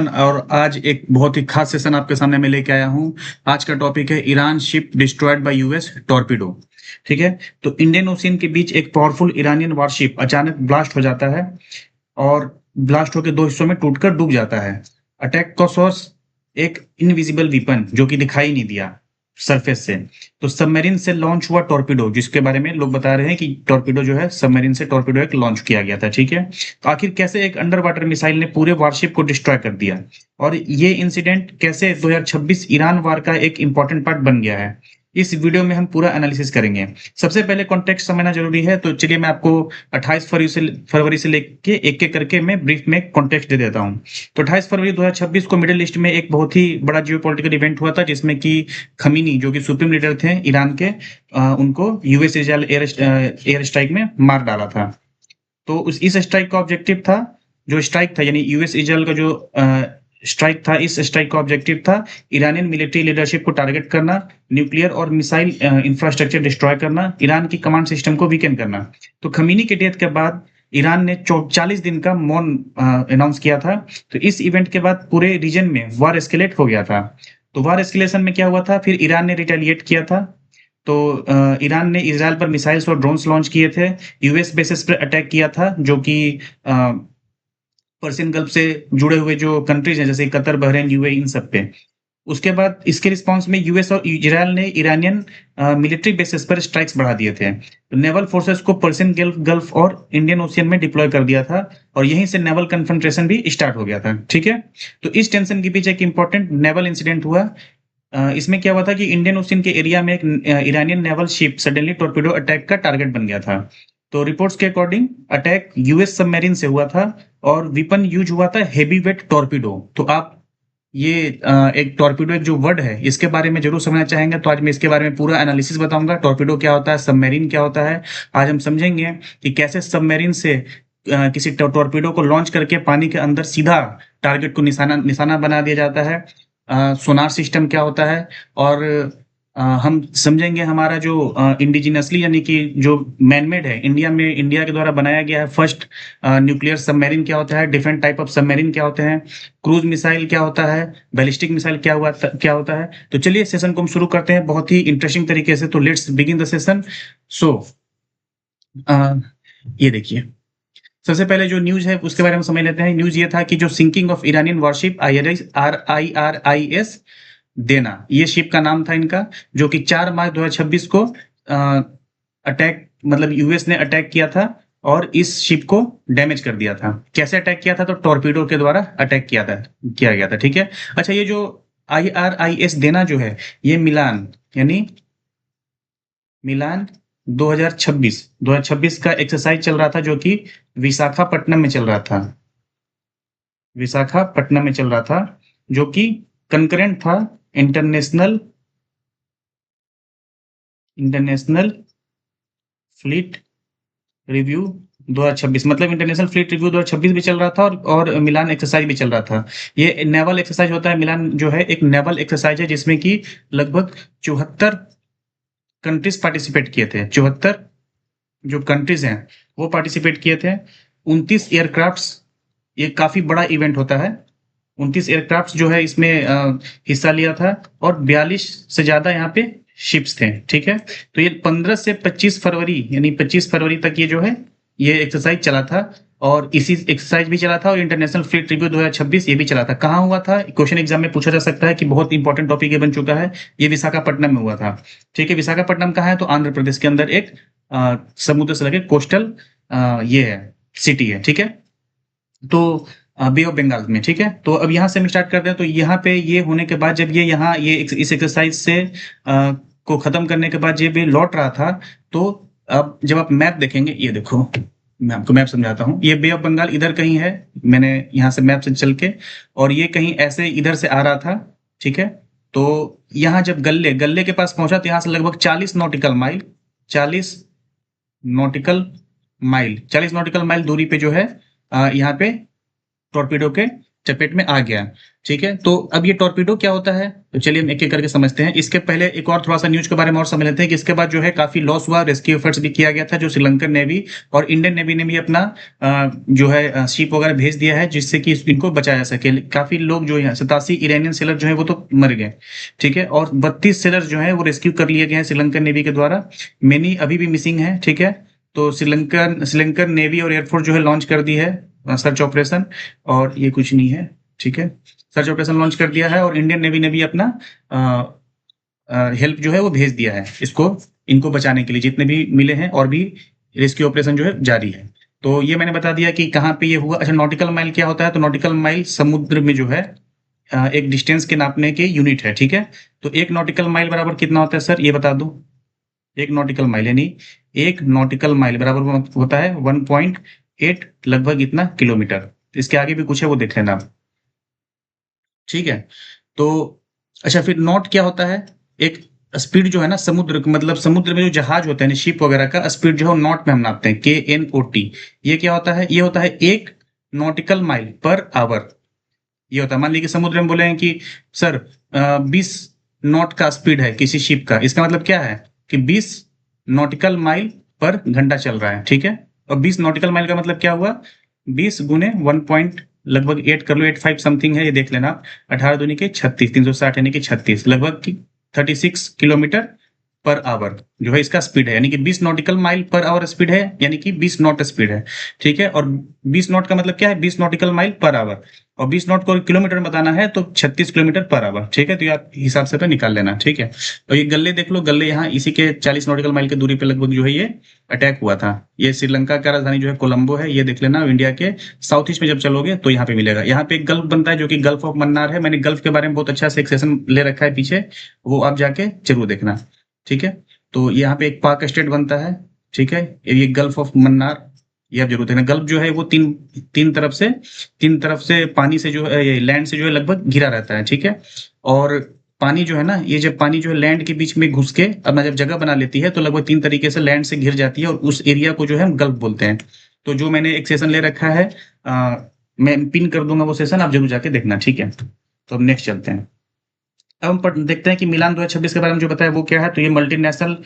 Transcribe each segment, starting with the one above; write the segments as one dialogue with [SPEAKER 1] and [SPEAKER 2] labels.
[SPEAKER 1] और आज एक बहुत ही खास सेशन आपके सामने मैं लेके आया हूँ। आज का टॉपिक है Iran ship destroyed by US torpedo. ठीक है। तो इंडियन ओशियन के बीच एक पावरफुल ईरानियन वारशिप अचानक ब्लास्ट हो जाता है और ब्लास्ट होकर दो हिस्सों में टूटकर डूब जाता है। अटैक का सोर्स एक इनविजिबल वीपन जो कि दिखाई नहीं दिया सरफेस से। तो सबमरीन से लॉन्च हुआ टॉर्पीडो, जिसके बारे में लोग बता रहे हैं कि टॉर्पीडो जो है सबमरीन से टॉर्पीडो एक लॉन्च किया गया था। ठीक है। तो आखिर कैसे एक अंडर वाटर मिसाइल ने पूरे वारशिप को डिस्ट्रॉय कर दिया और ये इंसिडेंट कैसे 2026 ईरान वार का एक इंपॉर्टेंट पार्ट बन गया है, इस वीडियो में हम पूरा एनालिसिस करेंगे। सबसे पहले कॉन्टेक्स्ट समझना जरूरी है, तो चलिए मैं आपको 28 फरवरी से लेके एक एक करके मैं ब्रीफ में कॉन्टेक्स्ट दे देता हूँ। तो 28 फरवरी 2026 को मिडिल ईस्ट में एक बहुत ही बड़ा जियोपॉलिटिकल इवेंट हुआ था, जिसमें कि खमीनी जो कि सुप्रीम लीडर थे ईरान के, उनको यूएस इजराइल एयर स्ट्राइक में मार डाला था। तो इस स्ट्राइक का ऑब्जेक्टिव था, जो स्ट्राइक था यानी यूएस इजराइल का जो स्ट्राइक था, इस स्ट्राइक का ऑब्जेक्टिव था ईरानियन मिलिट्री लीडरशिप को टारगेट करना, न्यूक्लियर और मिसाइल इंफ्रास्ट्रक्चर डिस्ट्रॉय करना, ईरान की कमांड सिस्टम को वीकेन करना। तो खमीनी के डेथ के बाद ईरान ने 40 दिन का मौन अनाउंस किया था। तो इस इवेंट के बाद पूरे रीजन में वार एस्केलेट हो गया था। तो वार एस्केलेशन में क्या हुआ था, फिर ईरान ने रिटेलिएट किया था। तो ईरान ने इजराइल पर मिसाइल्स और ड्रोन्स लॉन्च किए थे, यूएस बेसिस पर अटैक किया था, जो कि पर्सियन गल्फ से जुड़े हुए जो कंट्रीज हैं जैसे कतर, बहरीन, यूएई, इन सब पे। उसके बाद इसके रिस्पांस में यूएस और इजराइल ने ईरानियन मिलिट्री बेसिस पर स्ट्राइक्स बढ़ा दिए थे। तो नेवल फोर्सेस को पर्सियन गल्फ और इंडियन ओशियन में डिप्लॉय कर दिया था और यहीं से नेवल कन्फ्रंट्रेशन भी स्टार्ट हो गया था। ठीक है। तो इस टेंशन के पीछे एक इंपॉर्टेंट नेवल इंसिडेंट हुआ। इसमें क्या हुआ था कि इंडियन ओशियन के एरिया में एक Iranian naval ship suddenly torpedo attack का टारगेट बन गया था। तो रिपोर्ट्स के अकॉर्डिंग अटैक यूएस सबमरीन से हुआ था और वेपन यूज हुआ था हेवी वेट टॉर्पीडो। तो आप ये एक टॉर्पीडो एक जो वर्ड है इसके बारे में जरूर समझना चाहेंगे, तो आज मैं इसके बारे में पूरा एनालिसिस बताऊंगा। टॉर्पीडो क्या होता है, सबमरीन क्या होता है। आज हम समझेंगे कि कैसे सबमरीन से किसी टॉर्पीडो को लॉन्च करके पानी के अंदर सीधा टारगेट को निशाना निशाना बना दिया जाता है। सोनार सिस्टम क्या होता है, और हम समझेंगे हमारा जो इंडिजिनसली यानी कि जो मैनमेड है इंडिया में, इंडिया के द्वारा बनाया गया है फर्स्ट न्यूक्लियर सबमरीन क्या होता है, डिफरेंट टाइप ऑफ सबमरीन क्या होते हैं, क्रूज मिसाइल क्या होता है, बैलिस्टिक मिसाइल क्या होता है। तो चलिए सेशन को हम शुरू करते हैं बहुत ही इंटरेस्टिंग तरीके से। तो लेट्स बिगिन द सेशन। सो ये देखिए, सबसे पहले जो न्यूज है उसके बारे में समझ लेते हैं। न्यूज ये था कि जो sinking of Iranian warship IRIS Dena, ये शिप का नाम था इनका, जो कि 4 मार्च 2026 को अटैक मतलब यूएस ने अटैक किया था और इस शिप को डैमेज कर दिया था। कैसे अटैक किया था, तो टॉर्पीडो के द्वारा अटैक किया गया था। ठीक है। अच्छा, ये जो IRIS देना जो है, ये मिलान यानी मिलान 2026 का एक्सरसाइज चल रहा था, जो कि विशाखापट्टनम में चल रहा था। विशाखापट्टनम में चल रहा था, जो कि कंकरेंट था इंटरनेशनल फ्लीट रिव्यू 2026। मतलब इंटरनेशनल फ्लीट रिव्यू 2026 भी चल रहा था और मिलान एक्सरसाइज भी चल रहा था। ये नेवल एक्सरसाइज होता है। मिलान जो है एक नेवल एक्सरसाइज है, जिसमें कि लगभग 74 कंट्रीज पार्टिसिपेट किए थे। 74 जो कंट्रीज हैं वो पार्टिसिपेट किए थे। 29 एयरक्राफ्ट्स, ये काफी बड़ा इवेंट होता है। 29 एयरक्राफ्ट जो है इसमें हिस्सा लिया था और 42 से ज्यादा यहाँ पे शिप्स थे। ठीक है। तो ये 15 से 25 फरवरी यानी 25 फरवरी तक ये जो है ये एक्सरसाइज चला था, और इसी एक्सरसाइज भी चला था और इंटरनेशनल फ्लीट रिव्यू 2026 ये भी चला था। कहाँ हुआ था, क्वेश्चन एग्जाम में पूछा जा सकता है कि बहुत इंपॉर्टेंट टॉपिक ये बन चुका है। ये विशाखापट्टनम में हुआ था। ठीक है। विशाखापट्टनम कहाँ है, तो आंध्र प्रदेश के अंदर एक समुद्र से लगे कोस्टल ये है, सिटी है। ठीक है। तो बे ऑफ बंगाल में। ठीक है। तो अब यहाँ से हम स्टार्ट करते हैं। तो यहाँ पे ये होने के बाद जब ये यहाँ ये इस एक्सरसाइज से को खत्म करने के बाद जब ये लौट रहा था, तो अब जब आप मैप देखेंगे, ये देखो मैं आपको मैप समझाता हूँ। ये बे ऑफ बंगाल इधर कहीं है, मैंने यहाँ से मैप से चल के, और ये कहीं ऐसे इधर से आ रहा था। ठीक है। तो यहाँ जब गल्ले गल्ले के पास पहुंचा, तो यहाँ से लगभग 40 नॉटिकल माइल 40 नॉटिकल माइल दूरी पे जो है यहाँ पे टॉर्पीडो के चपेट में आ गया। ठीक है, तो अब ये टॉर्पीडो क्या होता है, तो चलिए हम एक एक करके समझते हैं। इसके पहले एक और थोड़ा सा न्यूज के बारे में और समझ लेते हैं कि इसके बाद जो है काफी लॉस हुआ, रेस्क्यू एफर्ट्स भी किया गया था, जो श्रीलंकन नेवी और इंडियन नेवी ने भी अपना जो है शिप वगैरह भेज दिया है, जिससे कि इनको बचाया जा सके। काफी लोग जो है 87 ईरानियन सेलर जो है वो तो मर गए। ठीक है, और 32 सेलर जो है वो रेस्क्यू कर लिए गए हैं श्रीलंकन नेवी के द्वारा। मेनी अभी भी मिसिंग है। ठीक है, तो श्रीलंकन नेवी और एयरफोर्स जो है लॉन्च कर दी है सर्च ऑपरेशन। और ये कुछ नहीं है। ठीक है, सर्च ऑपरेशन लॉन्च कर दिया है और इंडियन नेवी ने भी अपना हेल्प जो है वो भेज दिया है इसको, इनको बचाने के लिए जितने भी मिले हैं, और भी रेस्क्यू ऑपरेशन जो है जारी है। तो ये मैंने बता दिया कि कहाँ पे ये हुआ। अच्छा, नॉटिकल माइल क्या होता है, तो नॉटिकल माइल समुद्र में जो है एक डिस्टेंस के नापने के यूनिट है। ठीक है, तो एक नॉटिकल माइल बराबर कितना होता है सर, ये बता दूं। एक नॉटिकल माइल यानी एक नॉटिकल माइल बराबर होता है 1.8 लगभग इतना किलोमीटर। इसके आगे भी कुछ है वो देख लेना आप। ठीक है, तो अच्छा फिर नॉट क्या होता है, एक स्पीड जो है ना समुद्र, मतलब समुद्र में जो जहाज होते हैं शिप वगैरह का स्पीड जो है नॉट में हम नापते हैं, KNOT। ये क्या होता है, ये होता है 1 नॉटिकल माइल पर आवर। ये होता है, मान लीजिए समुद्र में बोले हैं कि सर 20 नॉट का स्पीड है किसी शिप का, इसका मतलब क्या है कि 20 नॉटिकल माइल पर घंटा चल रहा है। ठीक है, और 20 नॉटिकल माइल का मतलब क्या हुआ, 20 गुने 1 लगभग 8 कर लो, 85 समथिंग है, ये देख लेना आप। 18 दूनी के 36, 360 यानी कि 36 लगभग 36 किलोमीटर पर आवर जो है इसका स्पीड है, यानी कि 20 nautical mile per hour speed है, यानी कि 20 नॉट स्पीड है। ठीक है, और 20 नॉट का मतलब क्या है, 20 नॉटिकल माइल पर आवर। और 20 नॉट को किलोमीटर में बताना है तो 36 किलोमीटर पर आवर। ठीक है, तो ये आप हिसाब से तो निकाल लेना। ठीक है, और ये गल्ले देख लो, गल्ले यहाँ इसी के 40 नॉटिकल माइल की दूरी पे लगभग जो है ये अटैक हुआ था। ये श्रीलंका का राजधानी जो है कोलंबो है, ये देख लेना। इंडिया के साउथ ईस्ट में जब चलोगे तो यहाँ पे मिलेगा। यहाँ पे एक गल्फ बनता है जो कि गल्फ ऑफ मन्नार है। मैंने गल्फ के बारे में बहुत अच्छा से एक सेशन ले रखा है पीछे, वो आप जाके जरूर देखना। ठीक है, तो यहाँ पे एक पाक स्टेट बनता है। ठीक है, ये गल्फ ऑफ मन्नार, ये आप जरूर देखना। गल्फ जो है वो तीन तीन तरफ से पानी से जो है, ये लैंड से जो है लगभग घिरा रहता है। ठीक है, और पानी जो है ना, ये जब पानी जो है लैंड के बीच में घुस के अपना जब जगह बना लेती है तो लगभग 3 तरीके से लैंड से घिर जाती है, और उस एरिया को जो है हम गल्फ बोलते हैं। तो जो मैंने एक सेशन ले रखा है, मैं पिन कर दूंगा वो सेशन, आप जरूर जाके देखना। ठीक है, तो अब नेक्स्ट चलते हैं। अब हम देखते हैं कि मिलान 2026 के बारे में जो बताया वो क्या है। तो ये मल्टीनेशनल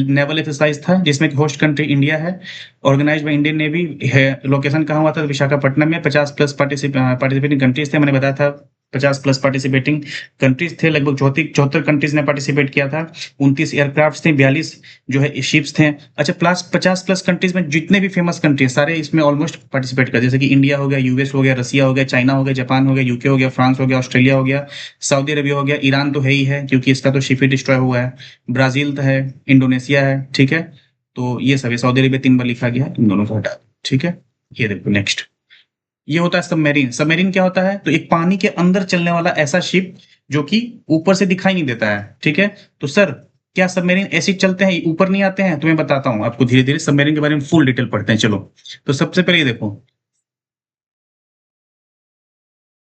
[SPEAKER 1] नेवल एक्सरसाइज था जिसमें होस्ट कंट्री इंडिया है, ऑर्गेनाइज बाय इंडियन नेवी है। लोकेशन कहाँ हुआ था, तो विशाखापट्टनम में। 50+ पार्टिसिपेटिंग कंट्रीज थे, मैंने बताया था। 50+ पार्टिसिपेटिंग कंट्रीज थे, लगभग 74 कंट्रीज ने पार्टिसिपेट किया था। 29 एयरक्राफ्ट थे, 42 जो है शिप्स थे। अच्छा, प्लस 50+ कंट्रीज में जितने भी फेमस कंट्री हैं सारे इसमें ऑलमोस्ट पार्टिसिपेट कर, जैसे कि इंडिया हो गया, यूएस हो गया, रसिया हो गया, चाइना हो गया, जापान हो गया, यूके हो गया, फ्रांस हो गया, ऑस्ट्रेलिया हो गया, सऊदी अरबिया हो गया, ईरान तो है ही है क्योंकि इसका तो शिप ही डिस्ट्रॉय हुआ है, ब्राजील तो है, इंडोनेशिया है। ठीक है, तो ये सब है। सऊदी अरबिया 3 बार लिखा गया है, इन दोनों को हटा दो। ठीक है, ये देखो नेक्स्ट। ये होता है सबमरीन। सबमरीन क्या होता है, तो एक पानी के अंदर चलने वाला ऐसा शिप जो कि ऊपर से दिखाई नहीं देता है। ठीक है, तो सर क्या सबमरीन ऐसे ही चलते हैं, ऊपर नहीं आते हैं, तो मैं बताता हूँ आपको धीरे धीरे सबमरीन के बारे में फुल डिटेल पढ़ते हैं। चलो, तो सबसे पहले ये देखो,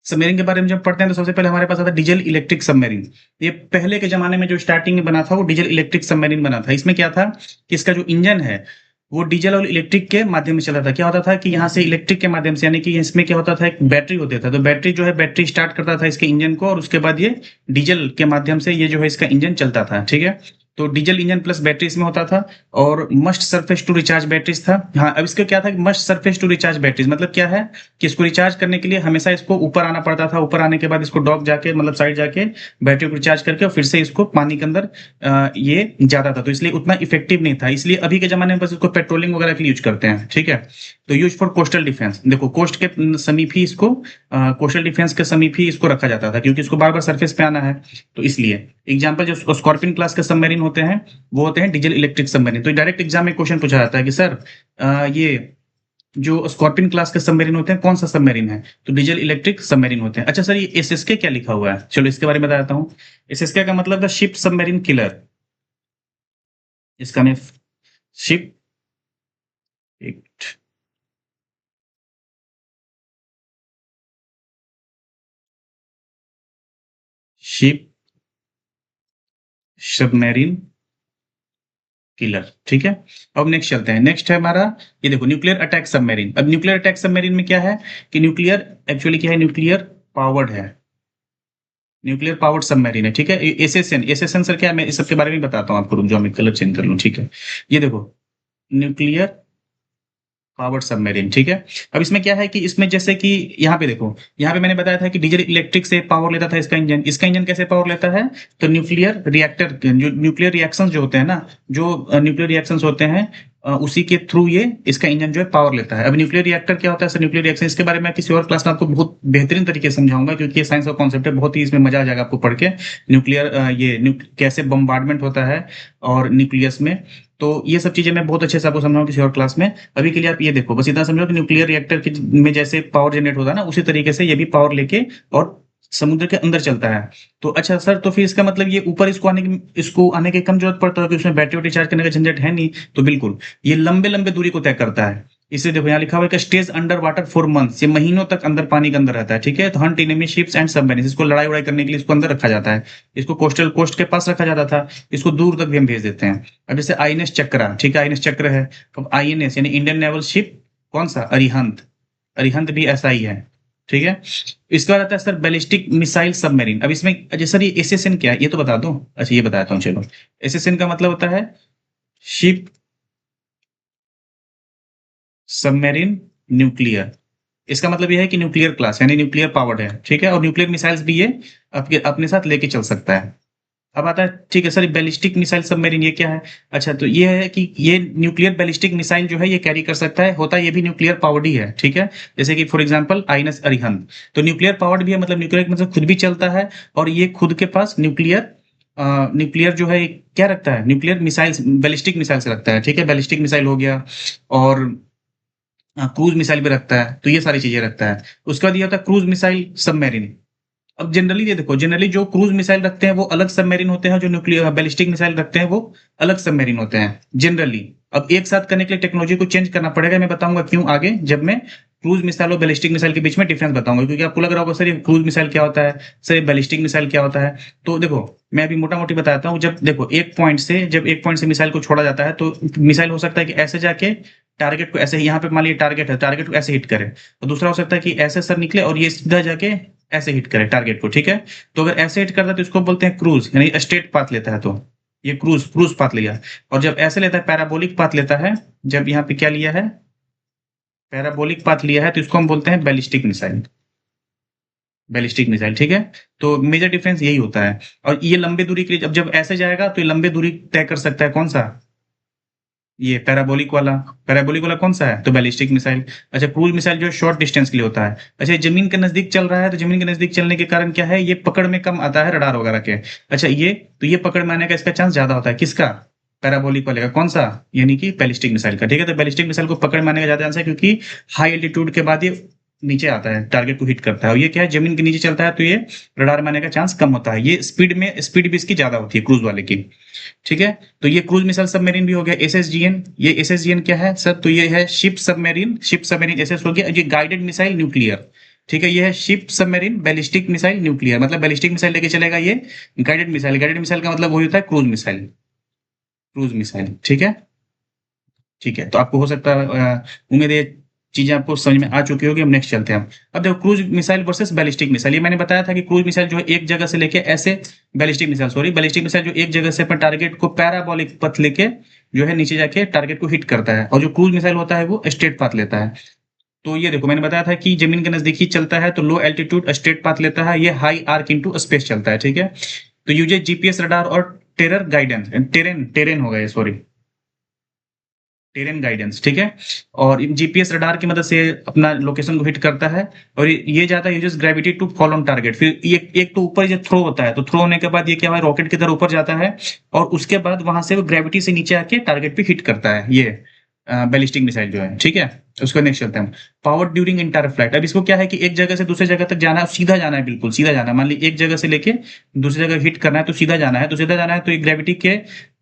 [SPEAKER 1] सबमरीन के बारे में जब पढ़ते हैं तो सबसे पहले हमारे पास आता है डीजल इलेक्ट्रिक सबमरीन। ये पहले के जमाने में जो स्टार्टिंग में बना था वो डीजल इलेक्ट्रिक सबमरीन बना था। इसमें क्या था कि इसका जो इंजन है वो डीजल और इलेक्ट्रिक के माध्यम से चला था। क्या होता था कि यहाँ से इलेक्ट्रिक के माध्यम से, यानी कि इसमें क्या होता था, एक बैटरी होता था, तो बैटरी जो है बैटरी स्टार्ट करता था इसके इंजन को, और उसके बाद ये डीजल के माध्यम से ये जो है इसका इंजन चलता था। ठीक है, तो डीजल इंजन प्लस बैटरी इसमें होता था, और must surface to recharge batteries था। हाँ, अब इसका क्या था कि must surface to recharge batteries मतलब क्या है कि इसको रिचार्ज करने के लिए हमेशा इसको ऊपर आना पड़ता था। ऊपर आने के बाद इसको डॉक जाके, मतलब साइड जाके बैटरी को रिचार्ज करके और फिर से इसको पानी के अंदर ये जाता था, तो इसलिए उतना इफेक्टिव नहीं था। इसलिए अभी के जमाने में बस इसको पेट्रोलिंग वगैरह के लिए यूज करते हैं। ठीक है, तो यूज फॉर कोस्टल डिफेंस, देखो कोस्ट के समीप ही इसको, कोस्टल डिफेंस के समीप ही इसको रखा जाता था क्योंकि इसको बार बार सरफेस पे आना है। तो इसलिए एग्जाम्पल जो स्कॉर्पियन क्लास के सबमरीन होते हैं वो होते हैं डीजल इलेक्ट्रिक सबमरीन। तो डायरेक्ट एग्जाम में क्वेश्चन पूछा जाता है कि सर ये जो स्कॉर्पियन क्लास के सबमरीन होते हैं कौन सा सबमरीन है, तो डीजल इलेक्ट्रिक सबमरीन होते हैं। अच्छा सर, ये एसएसके क्या लिखा हुआ है, चलो इसके बारे में बताता हूँ। एसएसके का मतलब है शिप सबमरीन किलर। इसका मैं शिप, एक शिप सबमरीन किलर, ठीक है। अब नेक्स्ट चलते हैं, नेक्स्ट है हमारा, ये देखो न्यूक्लियर अटैक सबमरीन। अब न्यूक्लियर अटैक सबमरीन में क्या है कि न्यूक्लियर एक्चुअली क्या है, न्यूक्लियर पावर्ड है, न्यूक्लियर पावर्ड सबमरीन है, ठीक है। एसएसएन, एसएसएन सर क्या है, मैं इस सबके बारे में बताता हूँ आपको, रुक जाओ मैं कलर चेंज कर लूँ, ठीक है। ये देखो न्यूक्लियर पावर्ड सबमरीन, ठीक है। अब इसमें क्या है कि इसमें जैसे कि यहाँ पे देखो, यहाँ पे मैंने बताया था कि डीजल इलेक्ट्रिक से पावर लेता था इसका इंजन। इसका इंजन कैसे पावर लेता है, तो न्यूक्लियर रिएक्टर, जो न्यूक्लियर रिएक्शंस जो होते हैं ना, जो न्यूक्लियर रिएक्शंस होते हैं, उसी के थ्रू ये इसका इंजन जो है पावर लेता है। अब न्यूक्लियर रिएक्टर क्या होता है सर, न्यूक्लियर रिएक्शन, इसके बारे में किसी और क्लास में आपको बहुत बेहतरीन तरीके से समझाऊंगा, क्योंकि ये साइंस का कॉन्सेप्ट है, बहुत ही इसमें मजा आ जाएगा आपको पढ़ के। न्यूक्लियर कैसे बम्बार्डमेंट होता है और न्यूक्लियस में, तो ये सब चीजें मैं बहुत अच्छे से आपको समझाऊंगा किसी और क्लास में। अभी के लिए आप ये देखो, बस इतना समझो कि न्यूक्लियर रिएक्टर में जैसे पावर जनरेट होता है ना, उसी तरीके से ये भी पावर लेके और समुद्र के अंदर चलता है। तो अच्छा सर, तो फिर इसका मतलब ये ऊपर इसको आने की कम जरूरत पड़ता है कि उसमें बैटरी वैटरी चार्ज करने का झंझट है नहीं, तो बिल्कुल ये लंबे लंबे दूरी को तय करता है। इसे देखो यहाँ लिखा हुआ है कि stage under water for months, ये महीनों तक अंदर पानी के अंदर रहता है, ठीक है। तो Hunt enemy ships and submarine, इसको लड़ाई उड़ाई करने के लिए इसको अंदर रखा जाता है। इसको कोस्टल कोस्ट के पास रखा जाता था, इसको दूर तक भी हम भेज देते हैं। अब जैसे आईएनएस चक्रा, ठीक है, आईएनएस चक्र है। अब आईएनएस यानी इंडियन नेवल शिप, कौन सा, अरिहंत, अरिहंत भी ऐसा ही है, ठीक है। इसके बाद आता है सर बैलिस्टिक मिसाइल सबमरीन। अब इसमें अच्छा सर ये एसएसएन क्या है, ये तो बता दो। अच्छा ये बताता हूँ चलो। एसएसएन का मतलब होता है शिप सबमरीन न्यूक्लियर। इसका मतलब यह है कि न्यूक्लियर क्लास यानी न्यूक्लियर पावर्ड है, ठीक है। और न्यूक्लियर मिसाइल्स भी ये अपने साथ लेके चल सकता है। अब आता है, ठीक है सर, बैलिस्टिक मिसाइल सबमरीन ये क्या है। अच्छा तो ये है कि ये न्यूक्लियर बैलिस्टिक मिसाइल जो है ये कैरी कर सकता है, होता ये भी न्यूक्लियर पावर्ड ही है, ठीक है। जैसे कि फॉर एग्जांपल आईएनएस अरिहंत, तो न्यूक्लियर पावर्ड भी है, मतलब न्यूक्लियर मतलब खुद भी चलता है, और ये खुद के पास न्यूक्लियर जो है क्या रखता है, न्यूक्लियर मिसाइल्स, बैलिस्टिक मिसाइल्स रखता है, ठीक है। बैलिस्टिक मिसाइल हो गया, और क्रूज मिसाइल भी रखता है, तो ये सारी चीजें रखता है। उसके बाद ये होता है क्रूज मिसाइल सबमरीन। अब जनरली ये देखो, जनरली जो क्रूज मिसाइल रखते हैं वो अलग सबमरीन होते हैं, जो न्यूक्लियर बैलिस्टिक मिसाइल रखते हैं वो अलग सबमरीन होते हैं जनरली। अब एक साथ करने के लिए टेक्नोलॉजी को चेंज करना पड़ेगा, मैं बताऊंगा क्यों आगे, जब मैं क्रूज मिसाइल और बैलिस्टिक मिसाइल के बीच में डिफरेंस बताऊंगा, क्योंकि आपको लग रहा होगा सर ये क्रूज मिसाइल क्या होता है, सर ये बैलिस्टिक मिसाइल क्या होता है। तो देखो मैं अभी मोटा मोटी बताता हूँ। जब देखो जब एक पॉइंट से मिसाइल को छोड़ा जाता है, तो मिसाइल हो सकता है कि ऐसे जाके टारगेट को ऐसे, यहाँ पे मान लीजिए टारगेट है, टारगेट को ऐसे हिट करे, और दूसरा हो सकता है कि ऐसे सर निकले और ये सीधा जाके ऐसे हिट करे टारगेट को, ठीक है। तो अगर ऐसे हिट करता है तो इसको बोलते हैं क्रूज, यानी स्ट्रेट पाथ लेता है, तो ये क्रूज क्रूज पाथ लिया। और जब ऐसे लेता है पैराबोलिक पाथ लेता है, जब यहाँ पे क्या लिया है, पैराबोलिक पाथ लिया है, तो इसको हम बोलते हैं बैलिस्टिक मिसाइल, बैलिस्टिक मिसाइल, ठीक है। तो मेजर डिफरेंस यही होता है। और ये लंबे दूरी के लिए जब ऐसे जाएगा तो ये लंबे दूरी तय कर सकता है, कौन सा, ये पैराबोलिक वाला कौन सा है, तो बैलिस्टिक मिसाइल। अच्छा क्रूज मिसाइल जो शॉर्ट डिस्टेंस के लिए होता है। अच्छा जमीन के नजदीक चल रहा है, तो जमीन के नजदीक चलने के कारण क्या है, ये पकड़ में कम आता है रडार वगैरह के। अच्छा ये पकड़ में आने का इसका चांस ज्यादा होता है, किसका, पैराबोलिक वाले का, कौन सा, यानी कि बैलिस्टिक मिसाइल का, ठीक है। तो बैलिस्टिक मिसाइल को पकड़ में आने का ज्यादा चांस है, क्योंकि हाई एल्टीट्यूड के बाद ये नीचे आता है, टारगेट को हिट करता है। और ये क्या है, जमीन के नीचे चलता है, तो ये रडार में आने का चांस कम होता है। ये स्पीड भी इसकी ज्यादा होती है क्रूज वाले की, ठीक है। तो ये क्रूज मिसाइल सबमरीन भी हो गया। एसएसजीएन, ये एसएसजीएन क्या है सर, तो ये है शिप सबमरीन एसएस हो गया। ये गाइडेड मिसाइल न्यूक्लियर, ठीक है। ये है ship submarine ballistic missile nuclear, मतलब बैलिस्टिक मिसाइल लेके चलेगा ये। गाइडेड मिसाइल का मतलब वही होता है क्रूज मिसाइल, क्रूज मिसाइल, ठीक है। ठीक है, तो आपको हो सकता है उम्मीद है ये चीजें आपको समझ में आ चुकी होगी। हम नेक्स्ट चलते हैं। अब देखो cruise missile versus ballistic missile, ये मैंने बताया था कि क्रूज मिसाइल जो है एक जगह से लेके ऐसे, बैलिस्टिक मिसाइल जो एक जगह से अपने टारगेट को पैराबोलिक पथ लेके जो है नीचे जाके टारगेट को हिट करता है, और जो क्रूज मिसाइल होता है वो स्ट्रेट पाथ लेता है। तो ये देखो मैंने बताया था कि जमीन के नजदीक ही चलता है, तो लो एल्टीट्यूड स्ट्रेट पाथ लेता है, ये हाई आर्क इनटू स्पेस चलता है, ठीक है। तो यूजेस जीपीएस रडार और टेरर गाइडेंस, टेरेन हो गया, सॉरी, टेरेन गाइडेंस, ठीक है। और जीपीएस रडार की मदद से अपना लोकेशन को हिट करता है। और ये जाता है uses gravity to fall on target. फिर ये एक तो ऊपर जब थ्रो होता है, तो थ्रो होने के बाद ये क्या है, रॉकेट की तरह ऊपर जाता है, और उसके बाद वहां से वो ग्रेविटी से नीचे आके टारगेट पे हिट करता है, ये बैलिस्टिक मिसाइल जो है, ठीक है। उसको नेक्स्ट चलते हैं, पावर ड्यूरिंग इंटर फ्लाइट। अब इसको क्या है कि एक जगह से दूसरे जगह तक जाना है, सीधा जाना है, बिल्कुल सीधा जाना है। मान ली एक जगह से लेके दूसरी जगह हिट करना है, तो सीधा जाना है, तो ये ग्रेविटी के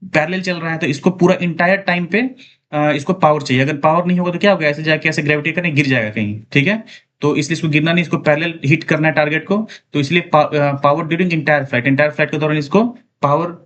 [SPEAKER 1] पैरेलल चल रहा है, तो इसको पूरा इंटायर टाइम पे इसको पावर चाहिए। अगर पावर नहीं होगा तो क्या होगा, ऐसे जाके ऐसे ग्रेविटी करने गिर जाएगा कहीं, ठीक है। तो इसलिए इसको गिरना नहीं, इसको पैरेलल हिट करना है टारगेट को। तो इसलिए पावर ड्यूरिंग इंटायर फ्लाइट के दौरान इसको पावर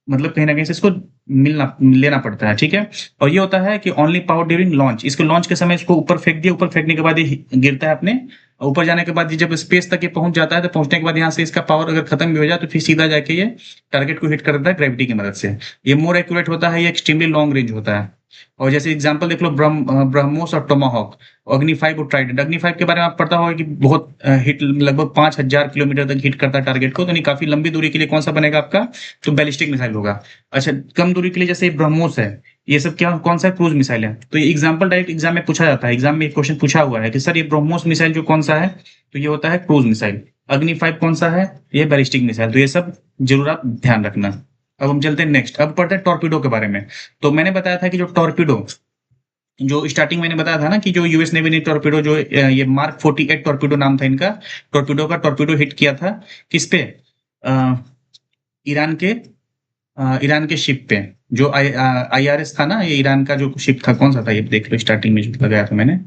[SPEAKER 1] मतलब कहीं ना कहीं से इसको मिलना लेना पड़ता है, ठीक है। और ये होता है कि ओनली पावर ड्यूरिंग लॉन्च, इसको लॉन्च के समय इसको ऊपर फेंक दिया, ऊपर फेंकने के बाद ये गिरता है अपने, और ऊपर जाने के बाद ये जब स्पेस तक ये पहुंच जाता है, तो पहुंचने के बाद यहाँ से इसका पावर अगर खत्म भी हो जाए तो फिर सीधा जाके ये टारगेट को हिट कर देता है ग्रेविटी की मदद से। ये मोर एक्यूरेट होता है, ये एक्सट्रीमली लॉन्ग रेंज होता है। और जैसे एग्जांपल देख लो, ब्रह्मोस और टोमाहॉक, अग्नि 5 और ट्राइडेंट। अग्नि 5 के बारे में आप पता होगा कि बहुत हिट, लगभग 5000 किलोमीटर तक हिट करता है टारगेट को, तो नहीं काफी लंबी दूरी के लिए कौन सा बनेगा आपका, तो बैलिस्टिक मिसाइल होगा। अच्छा, कम दूरी के लिए जैसे ब्रह्मोस है, ये सब क्या कौन सा क्रूज मिसाइल है, तो ये एग्जाम्पल डायरेक्ट एग्जाम में पूछा जाता है। एग्जाम में एक क्वेश्चन पूछा हुआ है कि सर ये ब्रह्मोस मिसाइल जो कौन सा है, तो ये होता है क्रूज मिसाइल। अग्नि 5 कौन सा है, ये बैलिस्टिक मिसाइल। तो ये सब जरूर आप ध्यान रखना। अब हम चलते हैं नेक्स्ट, अब पढ़ते हैं टॉर्पीडो के बारे में। तो मैंने बताया था कि जो टॉर्पीडो, जो स्टार्टिंग मैंने बताया था ना कि जो यूएस नेवी ने टॉर्पीडो, जो ये मार्क 48 टॉर्पीडो नाम था इनका, टॉर्पीडो का टॉर्पीडो हिट किया था किस पे, अ, ईरान के ईरान के शिप पे। जो IRS था ना, ये ईरान का जो शिप था, कौन सा था ये देख लो, स्टार्टिंग में जो लगाया था मैंने,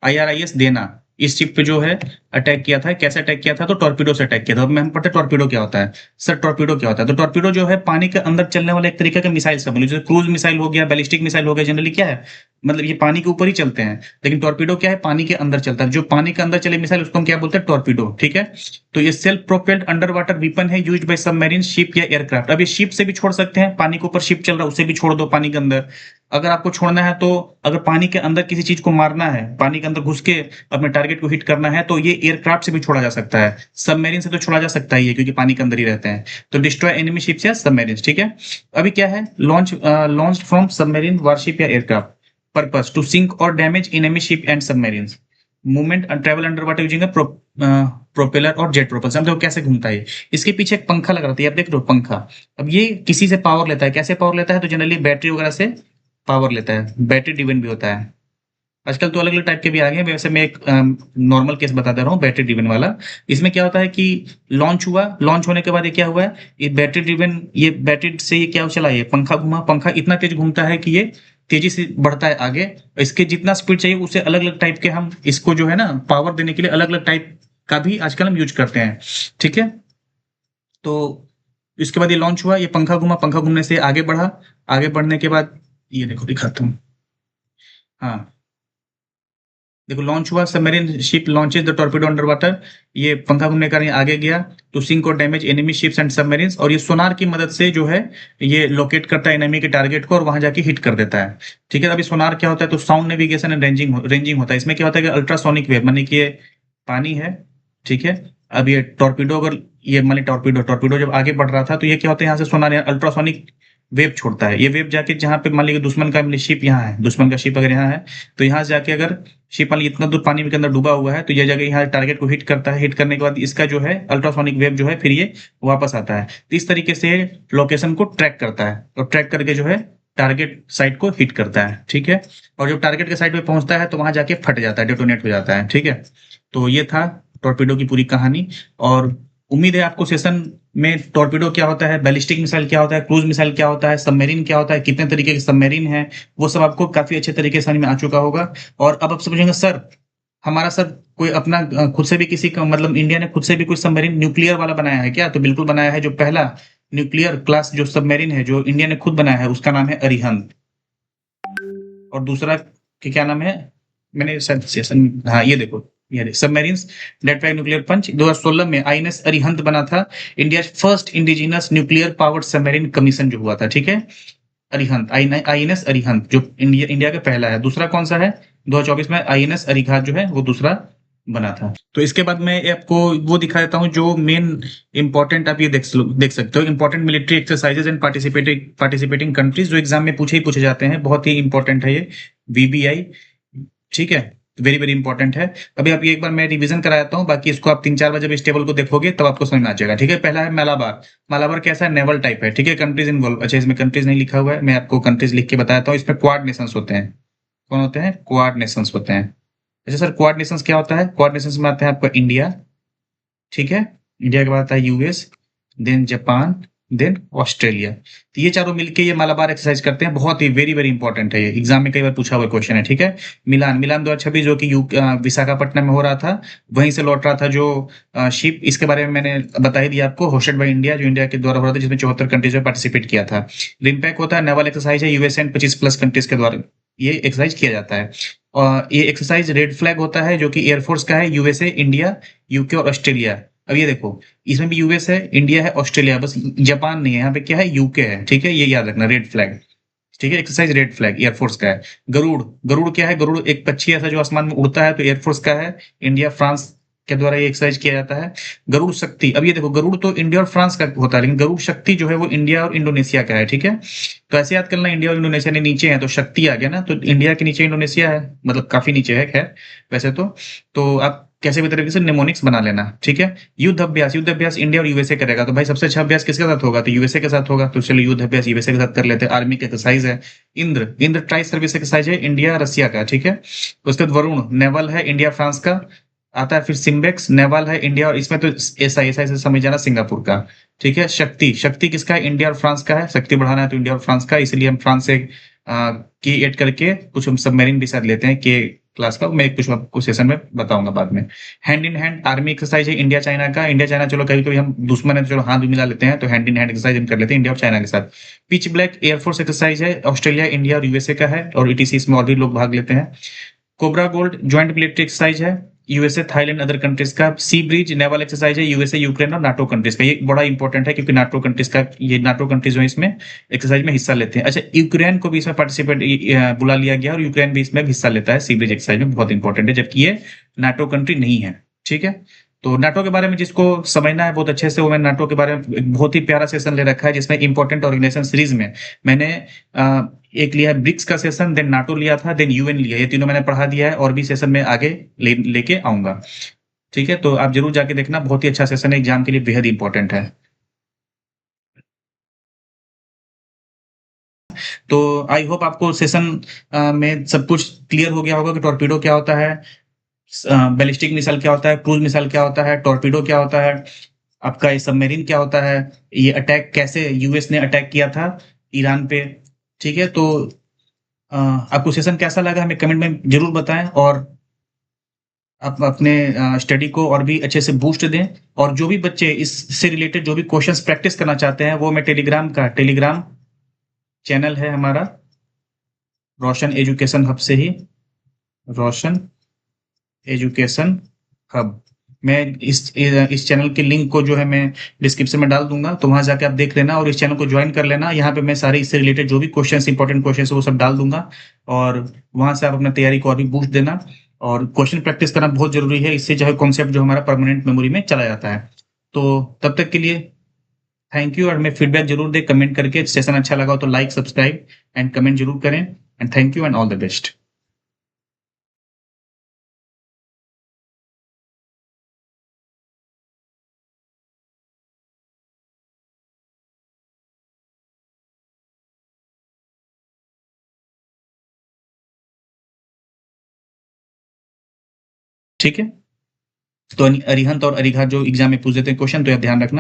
[SPEAKER 1] IRIS देना, इस शिप पे जो है अटैक किया था। कैसे अटैक किया था, तो टॉर्पीडो से अटैक किया था। अब मैं हम पढ़ते हैं टॉर्पीडो क्या होता है। सर टॉर्पीडो क्या होता है, तो टॉर्पीडो जो है पानी के अंदर चलने वाला एक तरीके का मिसाइल सब, जैसे क्रूज मिसाइल हो गया, बैलिस्टिक मिसाइल हो गया, जनरली क्या है, मतलब ये पानी के ऊपर ही चलते हैं। लेकिन टॉर्पीडो क्या है, पानी के अंदर चलता है। जो पानी के अंदर चले मिसाइल उसको हम क्या बोलते हैं, टॉर्पीडो, ठीक है। तो ये self propelled under water weapon है, यूज्ड बाय सबमरीन, शिप या एयरक्राफ्ट। अब ये शिप से भी छोड़ सकते हैं, पानी के ऊपर शिप चल रहा है उसे भी छोड़ दो पानी के अंदर। अगर आपको छोड़ना है, तो अगर पानी के अंदर किसी चीज को मारना है, पानी के अंदर घुस के अपने टारगेट को हिट करना है, तो ये एयरक्राफ्ट से भी छोड़ा जा सकता है। सबमरीन से तो छोड़ा जा सकता है ये, क्योंकि पानी के अंदर ही रहते हैं। तो डिस्ट्रॉय एनिमी शिप्स या सबमरीन, ठीक है। अभी क्या है, लॉन्च फ्रॉम सबमरीन वारशिप या एयरक्राफ्ट, पर्पस टू सिंक और damage enemy ship and submarines, movement and travel under water using propeller और जेट प्रोपल्सन। देखो कैसे घूमता है ये। इसके पीछे एक पंखा लगा रहता है, आप देख लो पंखा। अब ये किसी से पावर लेता है, कैसे पावर लेता है, तो जनरली बैटरी वगैरह से पावर लेता है, बैटरी ड्रिवन भी होता है। आजकल तो अलग अलग टाइप के भी आ गए हैं, वैसे मैं एक नॉर्मल केस बता दे रहा हूँ, बैटरी ड्रिवन वाला। इसमें क्या होता है कि लॉन्च हुआ, लॉन्च होने के बाद ये क्या हुआ है, ये बैटरी ड्रिवन, ये बैटरी से ये क्या चला, ये पंखा घुमा, पंखा इतना तेज घूमता है कि ये तेजी से बढ़ता है आगे। इसके जितना स्पीड चाहिए उससे अलग अलग टाइप के हम इसको जो है ना पावर देने के लिए अलग अलग टाइप का भी आजकल हम यूज करते हैं, ठीक है। तो इसके बाद ये लॉन्च हुआ, ये पंखा घुमा, पंखा घूमने से आगे बढ़ा, आगे बढ़ने के बाद ये देखो दिखाता हूँ, हाँ देखो लॉन्च हुआ, submarine ship launches the torpedo under water. ये पंखा घूमने का ये आगे गया टू सिंक और damage enemy ships and submarines, और ये सोनार की मदद से जो है ये लोकेट करता है एनिमी के टारगेट को और वहां जाके हिट कर देता है, ठीक है। अभी सोनार क्या होता है, तो साउंड नेविगेशन एंड रेंजिंग होता है। इसमें क्या होता है कि अल्ट्रासोनिक वेव, मानी कि ये पानी है, ठीक है। अब ये टॉर्पीडो, अगर ये मानी टॉर्पीडो टॉर्पीडो जब आगे बढ़ रहा था, तो ये क्या होता है, यहाँ से सोनार अल्ट्रासोनिक वेव छोड़ता है। ये वेव जाके जहाँ पे मान लीजिए दुश्मन का शिप यहाँ है, दुश्मन का शिप अगर यहाँ है, तो यहाँ से जाके अगर शिप वाली इतना दूर पानी के अंदर डूबा हुआ है, तो ये जगह यहाँ टारगेट को हिट करता है। हिट करने के बाद इसका जो है अल्ट्रासोनिक वेव जो है फिर ये वापस आता है। तो इस तरीके से लोकेशन को ट्रैक करता है, और ट्रैक करके जो है टारगेट साइट को हिट करता है, ठीक है। और जब टारगेट के साइट पे पहुंचता है तो वहां जाके फट जाता है, डेटोनेट हो जाता है, ठीक है। तो ये था टॉर्पीडो की पूरी कहानी। और उम्मीद है आपको सेशन में टॉर्पीडो क्या होता है, बैलिस्टिक मिसाइल क्या होता है, क्रूज मिसाइल क्या होता है, सबमरीन क्या होता है, कितने तरीके के सबमरीन है, वो सब आपको काफी अच्छे तरीके से समझ में आ चुका होगा। और अब आप समझेंगे सर, हमारा सर कोई अपना खुद से भी किसी का, मतलब इंडिया ने खुद से भी कोई सबमरीन न्यूक्लियर वाला बनाया है क्या, तो बिल्कुल बनाया है। जो पहला न्यूक्लियर क्लास जो सबमरीन है जो इंडिया ने खुद बनाया है, उसका नाम है अरिहंत। और दूसरा कि क्या नाम है, मैंने शायद सेशन, हाँ ये देखो, ये सबमरीन्स डेट बाय न्यूक्लियर पंच 2016 में INS अरिहंत बना था। India first indigenous nuclear powered submarine commission जो हुआ था, ठीक है। अरिहंत, INS अरिहंत जो इंडिया इंडिया का पहला है। दूसरा कौन सा है, 2024 में INS अरिघात जो है वो दूसरा बना था। तो इसके बाद मैं आपको वो दिखा देता हूँ जो मेन इंपॉर्टेंट, आप ये देख सकते हो, important military exercises and participating countries, जो एग्जाम में पूछे ही पूछे जाते हैं, बहुत ही इंपॉर्टेंट है ये VBI, ठीक है। वेरी वेरी इंपॉर्टेंट है। अभी आप ये एक बार मैं रिवीजन कराता हूँ, बाकी इसको आप 3-4 बार जब इस टेबल को देखोगे तब आपको समझ में आ जाएगा, ठीक है। पहला है मलाबार। मलाबार कैसा है, नेवल टाइप है, ठीक है। कंट्रीज इन्वॉल्व, अच्छा इसमें कंट्रीज नहीं लिखा हुआ है, मैं आपको कंट्रीज लिख के बताता हूँ। इसमें क्वाड नेशंस होते हैं, कौन होते हैं, क्वाड नेशंस होते हैं। अच्छा सर क्वाड नेशंस क्या होता है, क्वाड नेशंस में आता है आपका इंडिया, ठीक है। इंडिया के बाद आता है US, then Japan, then Australia. तो ये चारों मिलके ये मालाबार एक्सरसाइज करते हैं, बहुत ही वेरी वेरी इंपॉर्टेंट है ये, एग्जाम में कई बार पूछा हुआ क्वेश्चन है, ठीक है। मिलान मिलान 2026 जो कि विशाखापट्टनम में हो रहा था, वहीं से लौट रहा था जो शिप, इसके बारे में मैंने बता ही दिया आपको, होस्टेड बाय इंडिया, जो इंडिया के द्वारा हो रहा था, जिसमें 74 कंट्रीज में पार्टिसिपेट किया था। रिम्पैक होता है नेवल एक्सरसाइज है, यूएस एंड 25 प्लस कंट्रीज के द्वारा ये एक्सरसाइज किया जाता है। और ये एक्सरसाइज रेड फ्लैग होता है जो कि एयरफोर्स का है, यूएसए, इंडिया, यूके और ऑस्ट्रेलिया। अब ये देखो, इसमें भी यूएस है, इंडिया है, ऑस्ट्रेलिया, बस जापान नहीं है, यहाँ पे क्या है, यूके है, ठीक है, ये याद रखना, रेड फ्लैग, ठीक है। एक्सरसाइज रेड फ्लैग एयरफोर्स का है। गरुड़, गरुड़ क्या है, गरुड़ एक पक्षी ऐसा जो आसमान में उड़ता है, तो एयरफोर्स का है, इंडिया फ्रांस के द्वारा ये एक्सरसाइज किया जाता है। गरुड़ शक्ति, अब ये देखो, गरुड़ तो इंडिया और फ्रांस का होता है, लेकिन गरुड़ शक्ति जो है वो इंडिया और इंडोनेशिया का है, ठीक है। तो ऐसे याद करना, इंडिया और इंडोनेशिया ने नीचे है, तो शक्ति आ गया ना, तो इंडिया के नीचे इंडोनेशिया है, मतलब काफी नीचे है, खैर वैसे तो आप कैसे भी तरीके से निमोनिक्स बना लेना, ठीक है। युद्ध अभ्यास, युद्ध अभ्यास इंडिया और यूएसए करेगा, तो भाई सबसे अच्छा अभ्यास किसके साथ होगा, तो यूएसए के साथ होगा, तो चलो युद्ध अभ्यास यूएसए के साथ कर लेते हैं, आर्मी की एक्सरसाइज है। Indra, Indra tri service exercise है, इंडिया रसिया का, ठीक है। उसके बाद वरुण नेवल है, इंडिया फ्रांस का आता है। फिर सिम्बेक्स नेवल है, इंडिया, और इसमें तो ऐसा ऐसा ऐसा समझ जाना, सिंगापुर का, ठीक है। शक्ति, शक्ति किसका है, इंडिया और फ्रांस का है, शक्ति बढ़ाना है तो इंडिया और फ्रांस का, इसलिए हम फ्रांस से की एड करके कुछ हम सबमरीन भी साथ लेते हैं के क्लास का, मैं कुछ आपको सेशन में बताऊंगा बाद में। Hand in hand army exercise है, इंडिया चाइना का, इंडिया चाइना चलो कभी कभी हम दुश्मन है तो चलो हाथ भी मिला लेते हैं, तो हैंड इन हैंड एक्सरसाइज हम कर लेते हैं इंडिया और चाइना के साथ। पिच ब्लैक एयरफोर्स एक्सरसाइज है, ऑस्ट्रेलिया, इंडिया और यूएसए का है, और ईटीसी इसमें और भी लोग भाग लेते हैं। Cobra gold joint military exercise है, यूएसए, थाईलैंड, अदर कंट्रीज का। सी ब्रिज नेवल एक्सरसाइज है, यूएसए, यूक्रेन और नाटो कंट्रीज का, ये बड़ा इंपॉर्टेंट है क्योंकि नाटो कंट्रीज का, ये नाटो कंट्रीज जो है इसमें एक्सरसाइज में हिस्सा लेते हैं। अच्छा, यूक्रेन को भी इसमें पार्टिसिपेट बुला लिया गया, और यूक्रेन भी इसमें हिस्सा लेता है सी ब्रिज एक्सरसाइज में, बहुत इंपॉर्टेंट है, जबकि ये नाटो कंट्री नहीं है, ठीक है। तो नाटो के बारे में जिसको समझना है बहुत अच्छे से, वो मैंने नाटो के बारे में एक बहुत ही प्यारा सेशन ले रखा है, जिसमें इंपॉर्टेंट ऑर्गेनाइजेशन सीरीज में मैंने एक लिया है ब्रिक्स का सेशन, देन नाटो लिया था, देन यूएन लिया, ये तीनों मैंने पढ़ा दिया है, और भी सेशन में आगे लेके आऊंगा, ठीक है। तो आप जरूर जाके देखना, बहुत ही अच्छा सेशन है, एग्जाम के लिए बेहद इंपॉर्टेंट है। तो आई होप आपको सेशन में सब कुछ क्लियर हो गया होगा कि टॉर्पीडो क्या होता है, बैलिस्टिक मिसाइल क्या होता है, क्रूज मिसाइल क्या होता है, टॉर्पीडो क्या होता है, आपका ये सबमरीन क्या होता है, ये अटैक कैसे यूएस ने अटैक किया था ईरान पे, ठीक है। तो आपको सेशन कैसा लगा हमें कमेंट में जरूर बताएं, और आप अपने स्टडी को और भी अच्छे से बूस्ट दें। और जो भी बच्चे इससे रिलेटेड जो भी क्वेश्चंस प्रैक्टिस करना चाहते हैं, वो मैं टेलीग्राम चैनल है हमारा, रोशन एजुकेशन हब से ही, रोशन एजुकेशन हब, मैं इस चैनल के लिंक को जो है मैं डिस्क्रिप्शन में डाल दूंगा, तो वहां जाके आप देख लेना और इस चैनल को ज्वाइन कर लेना। यहाँ पे मैं सारे इससे रिलेटेड जो भी क्वेश्चंस इंपॉर्टेंट क्वेश्चंस है वो सब डाल दूंगा, और वहां से आप अपना तैयारी को और भी बूस्ट देना। और क्वेश्चन प्रैक्टिस करना बहुत जरूरी है, इससे जो है कॉन्सेप्ट जो हमारा परमानेंट मेमोरी में चला जाता है। तो तब तक के लिए थैंक यू, और मैं फीडबैक जरूर दे कमेंट करके, सेशन अच्छा लगा हो तो लाइक, सब्सक्राइब एंड कमेंट जरूर करें, and thank you and all the best. ठीक है। तो अरिहंत और अरिघा जो एग्जाम में पूछ देते हैं क्वेश्चन, तो यार ध्यान रखना।